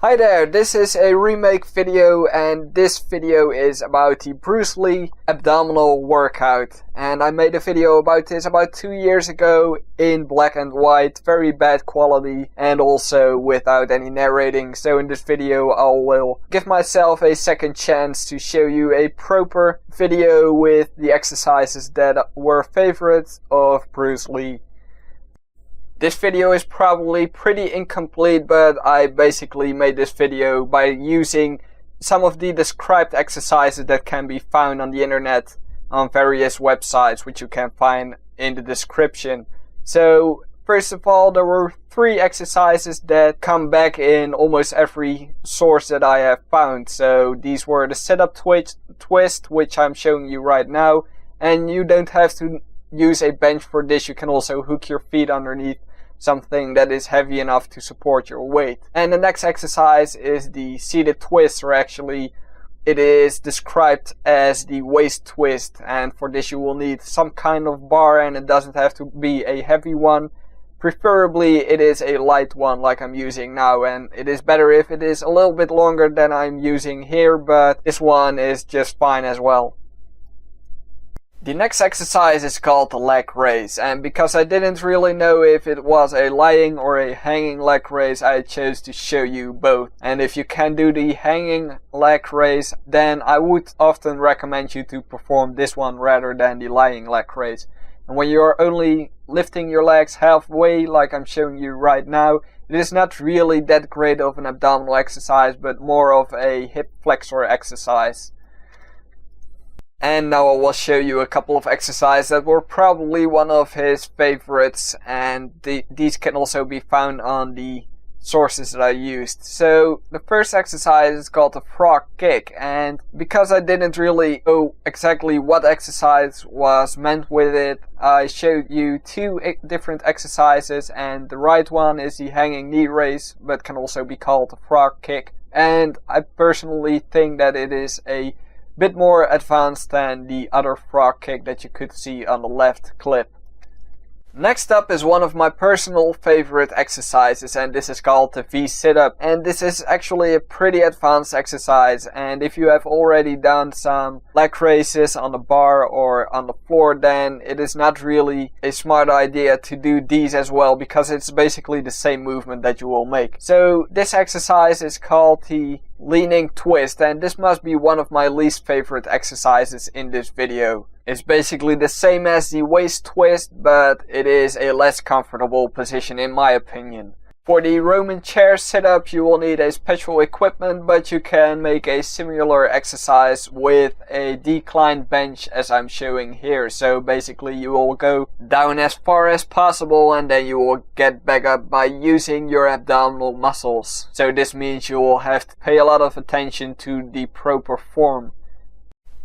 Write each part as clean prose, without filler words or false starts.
Hi there, this is a remake video, and this video is about the Bruce Lee abdominal workout. And I made a video about this about 2 years ago in black and white, very bad quality, and also without any narrating. So in this video I will give myself a second chance to show you a proper video with the exercises that were favorites of Bruce Lee. This video is probably pretty incomplete, but I basically made this video by using some of the described exercises that can be found on the internet on various websites, which you can find in the description. So first of all, there were 3 exercises that come back in almost every source that I have found. So these were the sit-up twist, which I'm showing you right now, and you don't have to use a bench for this. You can also hook your feet underneath something that is heavy enough to support your weight. And the next exercise is the seated twist, or actually it is described as the waist twist, and for this you will need some kind of bar, and it doesn't have to be a heavy one. Preferably it is a light one like I'm using now, and it is better if it is a little bit longer than I'm using here, but this one is just fine as well. The next exercise is called the leg raise, and because I didn't really know if it was a lying or a hanging leg raise, I chose to show you both. And if you can do the hanging leg raise, then I would often recommend you to perform this one rather than the lying leg raise. And when you're only lifting your legs halfway, like I'm showing you right now, it is not really that great of an abdominal exercise, but more of a hip flexor exercise. And now I will show you a couple of exercises that were probably one of his favorites, and these can also be found on the sources that I used. So the first exercise is called the Proc Kick, and because I didn't really know exactly what exercise was meant with it, I showed you 2 different exercises, and the right one is the hanging knee raise, but can also be called the Proc Kick. And I personally think that it is a bit more advanced than the other Proc Kick that you could see on the left clip. Next up is one of my personal favorite exercises, and this is called the V sit-up, and this is actually a pretty advanced exercise. And if you have already done some leg raises on the bar or on the floor, then it is not really a smart idea to do these as well, because it's basically the same movement that you will make. So this exercise is called the leaning twist, and this must be one of my least favorite exercises in this video. It's basically the same as the waist twist, but it is a less comfortable position in my opinion. For the Roman chair sit-up you will need a special equipment, but you can make a similar exercise with a declined bench as I'm showing here. So basically you will go down as far as possible, and then you will get back up by using your abdominal muscles. So this means you will have to pay a lot of attention to the proper form.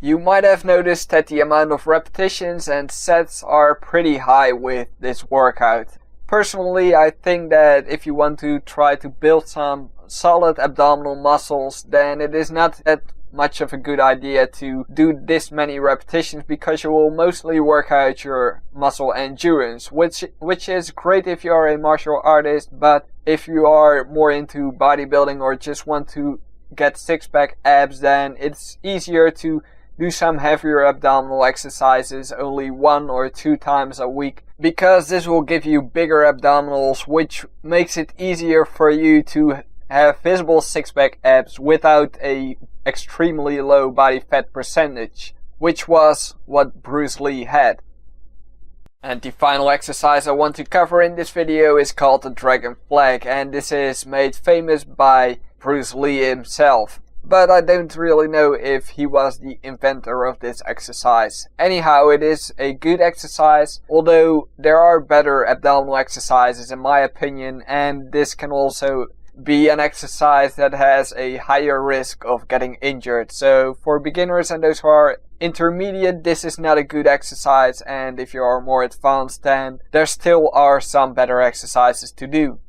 You might have noticed that the amount of repetitions and sets are pretty high with this workout. Personally, I think that if you want to try to build some solid abdominal muscles, then it is not that much of a good idea to do this many repetitions, because you will mostly work out your muscle endurance, which is great if you are a martial artist, but if you are more into bodybuilding or just want to get six-pack abs, then it's easier to do some heavier abdominal exercises only 1 or 2 times a week, because this will give you bigger abdominals, which makes it easier for you to have visible six-pack abs without a extremely low body fat percentage, which was what Bruce Lee had. And the final exercise I want to cover in this video is called the Dragon Flag, and this is made famous by Bruce Lee himself. But I don't really know if he was the inventor of this exercise. Anyhow, it is a good exercise, although there are better abdominal exercises in my opinion, and this can also be an exercise that has a higher risk of getting injured. So for beginners and those who are intermediate, this is not a good exercise, and if you are more advanced, then there still are some better exercises to do.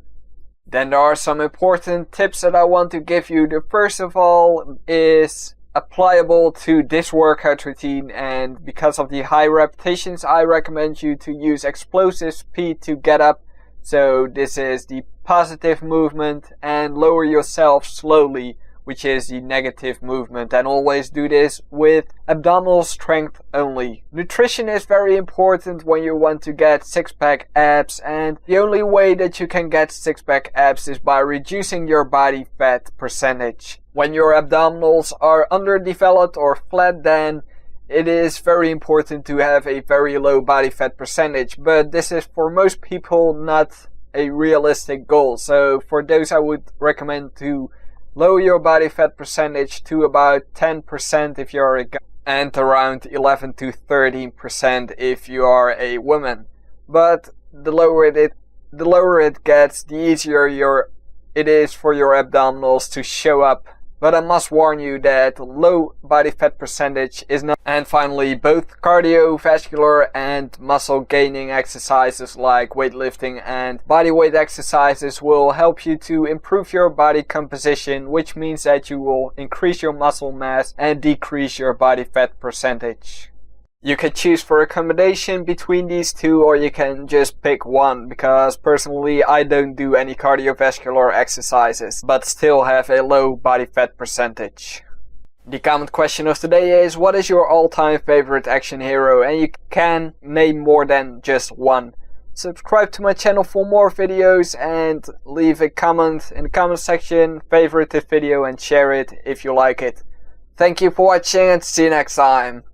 Then there are some important tips that I want to give you. The first of all is applicable to this workout routine, and because of the high repetitions I recommend you to use explosive speed to get up So this is the positive movement, and lower yourself slowly, which is the negative movement, and always do this with abdominal strength only. Nutrition is very important when you want to get six-pack abs, and the only way that you can get six-pack abs is by reducing your body fat percentage. When your abdominals are underdeveloped or flat, then it is very important to have a very low body fat percentage, but this is for most people not a realistic goal. So for those, I would recommend to lower your body fat percentage to about 10% if you're a guy, and around 11 to 13% if you are a woman. But the lower it gets, the easier it is for your abdominals to show up. But I must warn you that low body fat percentage is not. And finally, both cardiovascular and muscle gaining exercises like weightlifting and bodyweight exercises will help you to improve your body composition, which means that you will increase your muscle mass and decrease your body fat percentage. You can choose for a combination between these two, or you can just pick one, because personally I don't do any cardiovascular exercises but still have a low body fat percentage. The comment question of today is, what is your all-time favorite action hero? And you can name more than just one. Subscribe to my channel for more videos and leave a comment in the comment section, favorite this video and share it if you like it. Thank you for watching and see you next time.